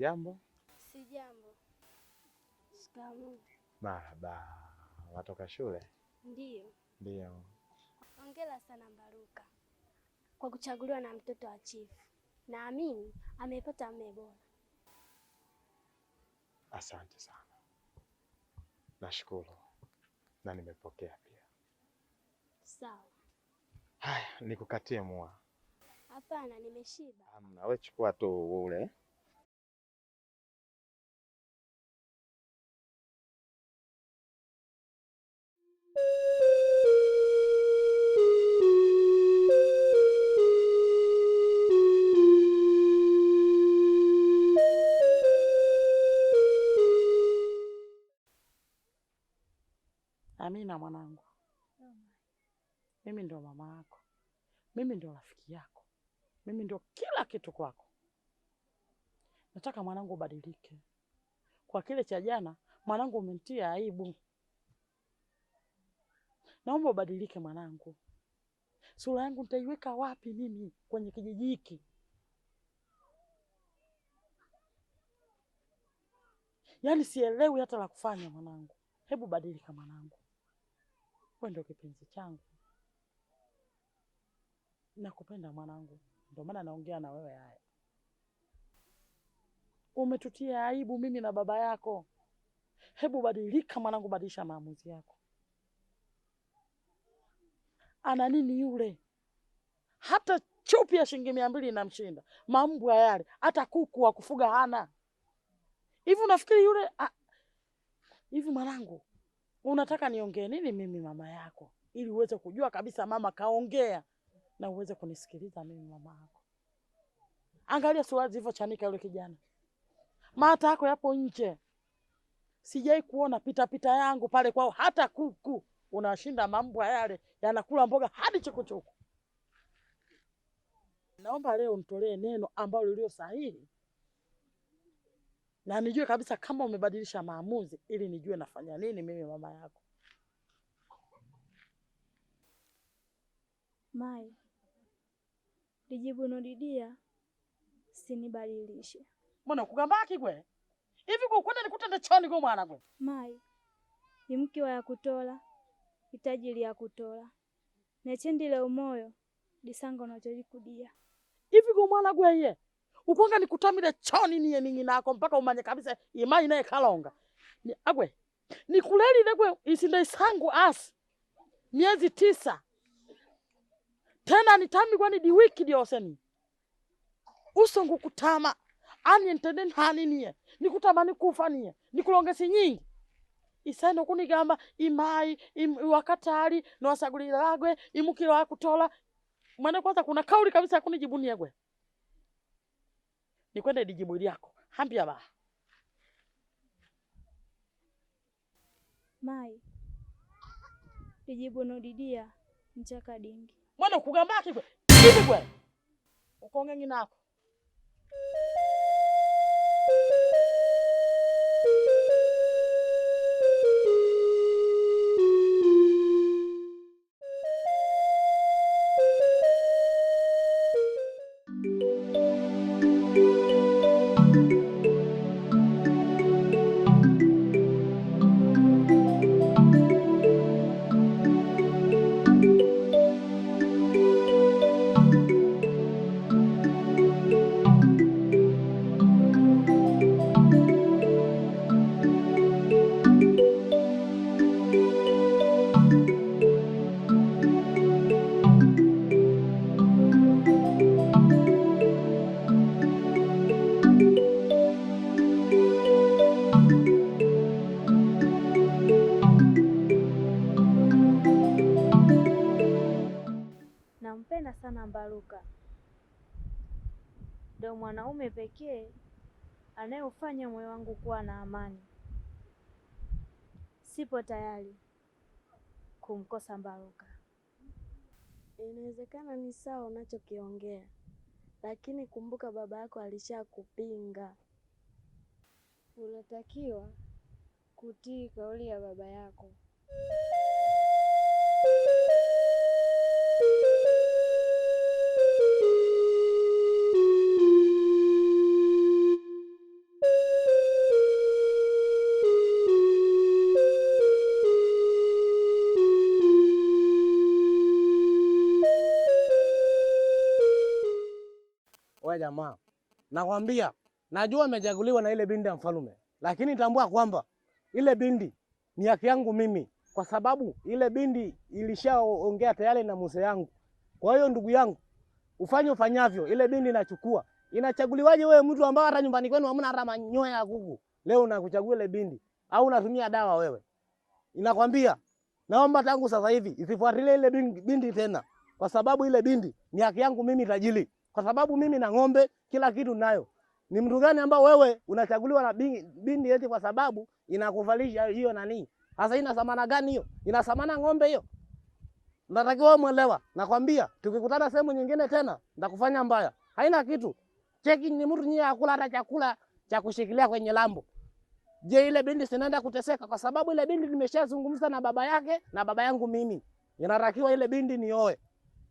Jambo. Si jambo. Shikamoo. Marhaba. Watoka shule? Ndiyo. Ndiyo. Hongera sana Mbaruka kwa kuchaguliwa na mtoto wa chifu. Naamini amepata mume bora. Asante sana. Nashukuru na nimepokea pia. Sawa. Haya, nikukatie mua? Hapana, nimeshiba. Hamna, wewe chukua tu ule. Amina mwanangu. Mimi ndio mama yako. Mimi ndio rafiki yako. Mimi ndio kila kitu kwako. Nataka mwanangu ubadilike. Kwa kile cha jana, mwanangu umenitia aibu. Naomba ubadilike mwanangu. Sura yangu nitaiweka wapi mimi kwenye kijiji hiki? Yaani sielewi hata la kufanya mwanangu. Hebu badilika mwanangu. Wewe ndio kipenzi changu. Nakupenda mwanangu. Ndio maana naongea na wewe haya. Umetutia aibu mimi na baba yako. Hebu badilika mwanangu, badilisha maamuzi yako. Ana nini yule? Hata chupi ya shilingi 200 inamshinda. Mambwa yale, hata kuku wa kufuga hana. Hivi unafikiri yule hivi mwanangu, unataka niongee nini mimi mama yako ili uweze kujua kabisa mama kaongea na uweze kunisikiliza mimi mama yako. Angalia sura zilivyochanika yule kijana. Mata yako yapo nje. Sijai kuona pita yangu pale kwao hata kuku. Unashinda mambwa yale yanakula mboga hadi chukuchuku. Naomba leo unitolee neno ambalo lilio sahihi. Na nijue kabisa kama umebadilisha maamuzi ili nijue nafanya nini mimi mama yako. Mai, lijibu nodidia sinibadilishe. Mbona kugambaki gwe? Hivi kukwenda nikutende choni kwa mwana gwe? Mai, ni mke wa yakutola, itajili ya kutola. Nechendile umoyo, disango nochojikudia. Hivi kwa mwana gwe ye? Ukonga nikutamile choni niye ningi nako mpaka umanye kabisa imai nae kalonga. Ni agwe. Nikuleli negwe isinde isangu asi. Miezi 9. Tena nitami kwa ni di wiki di oseni. Usongu kutama. Ani ntende hani niye. Nikutama nikufa niye. Nikulongesi nyingi. Isendo kunigamba imai, wakatari, nwasagulila lagwe, imukilo wakutola. Mwene kwanza kuna kauli kabisa kunijibunia gwe. Nikwende dijibu yako. Hambia ba. Mai, lijibu nodidia mchaka dingi. Mwana kugambaki gwe. Hivi gwe. Ukonge nginako. Nampenda sana Mbaruka. Ndio mwanaume pekee anayefanya moyo wangu kuwa na amani. Sipo tayari kumkosa Mbaruka. Inawezekana ni sawa unachokiongea, lakini kumbuka baba yako alishakupinga. Unatakiwa kutii kauli ya baba yako. tamaa. Nakwambia, najua umechaguliwa na ile binti ya mfalme, lakini tambua kwamba ile binti ni haki yangu mimi, kwa sababu ile binti ilishaongea tayari na mzee yangu. Kwa hiyo ndugu yangu, ufanye ufanyavyo, ile binti inachukua. Inachaguliwaje wewe mtu ambaye hata nyumbani kwenu hamna hata manyoya ya kuku? Leo unakuchagua ile binti au unatumia dawa wewe? Inakwambia, naomba tangu sasa hivi isifuatilie ile binti tena, kwa sababu ile binti ni haki yangu mimi tajiri, kwa sababu mimi na ng'ombe kila kitu nayo. Ni mtu gani ambao wewe unachaguliwa na binti eti kwa sababu inakuvalisha hiyo nani? Sasa ina thamani gani hiyo? Ina thamani ng'ombe hiyo? Natakiwa muelewa. Nakwambia tukikutana sehemu nyingine tena nitakufanya mbaya. Haina kitu. Cheki ni mtu nyie akula hata chakula cha kushikilia kwenye lambo. Je, ile binti sinaenda kuteseka kwa sababu ile binti nimeshazungumza na baba yake na baba yangu mimi. Inatakiwa ile binti nioe.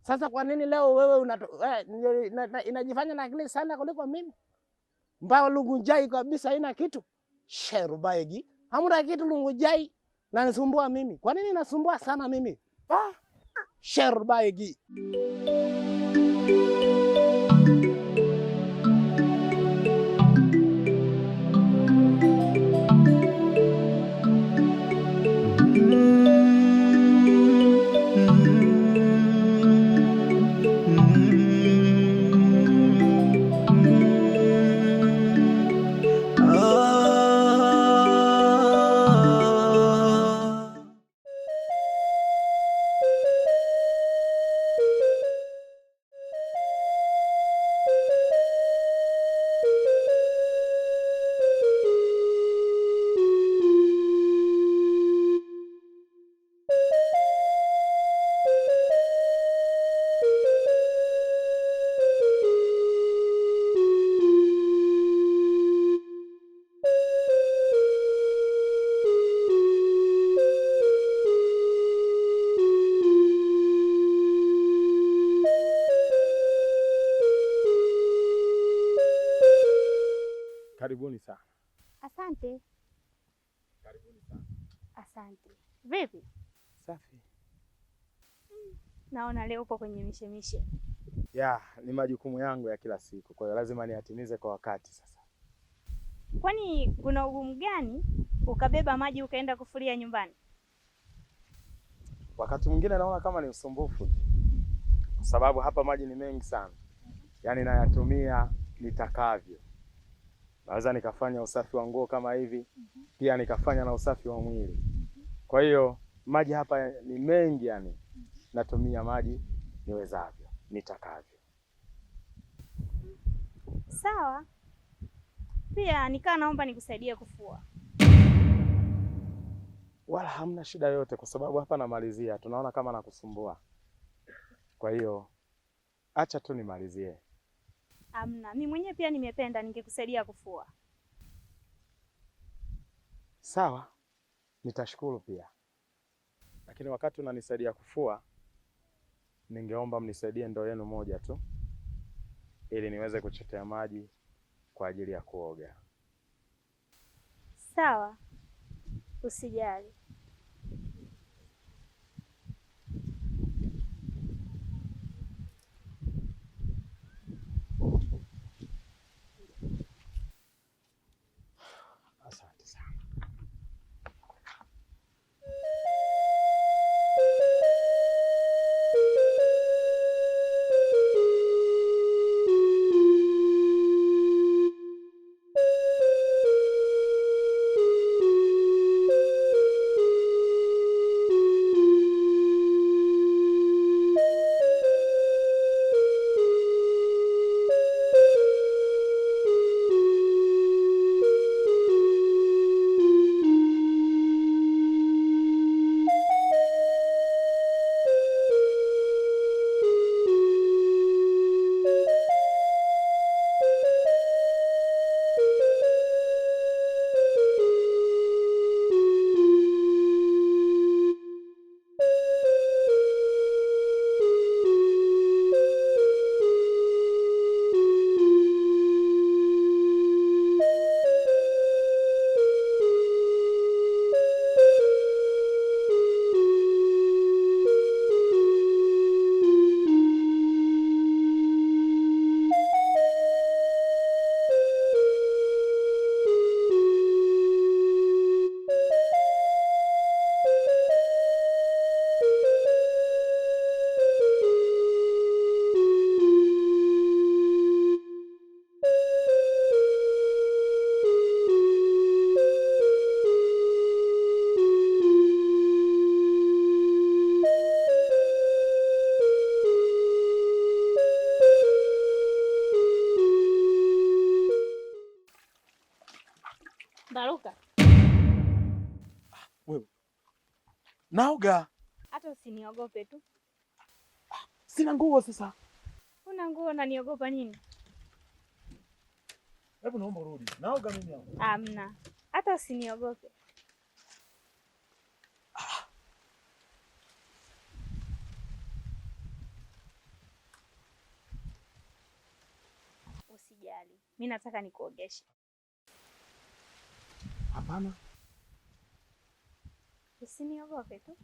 Sasa kwa nini leo wewe inajifanya na akili sana kuliko mimi? Mbao Lungujai kabisa haina kitu. Sherubaigi. Hamuna kitu Lungujai na nisumbua mimi. Kwa nini nasumbua sana mimi? Sherubaigi. Karibuni sana. Asante. Karibuni sana. Asante. Vipi? Safi. Naona leo upo kwenye mishemishe. Ya, ni majukumu yangu ya kila siku, kwa hiyo lazima niyatimize kwa wakati sasa. Kwani kuna ugumu gani ukabeba maji ukaenda kufulia nyumbani? Wakati mwingine naona kama ni usumbufu, kwa sababu hapa maji ni mengi sana. Yaani nayatumia nitakavyo. Naweza nikafanya usafi wa nguo kama hivi, pia nikafanya na usafi wa mwili. Kwa hiyo maji hapa ni mengi, yani natumia maji niwezavyo, nitakavyo. Sawa. Pia nikaa naomba nikusaidie kufua. Wala hamna shida yote, kwa sababu hapa namalizia, tunaona kama nakusumbua. Kwa hiyo acha tu nimalizie. Amna, mimi mwenyewe pia nimependa ningekusaidia kufua. Sawa, nitashukuru pia. Lakini wakati unanisaidia kufua, ningeomba mnisaidie ndoo yenu moja tu, ili niweze kuchotea maji kwa ajili ya kuoga. Sawa. Usijali. Asante sana. Naoga. Hata usiniogope tu. Sina nguo sasa. Una nguo na niogopa nini? Hebu naomba urudi. Naoga mimi hapo. Amna. Hata usiniogope. Usijali. Mimi nataka nikuogeshe. Hapana. Usiniogope tu.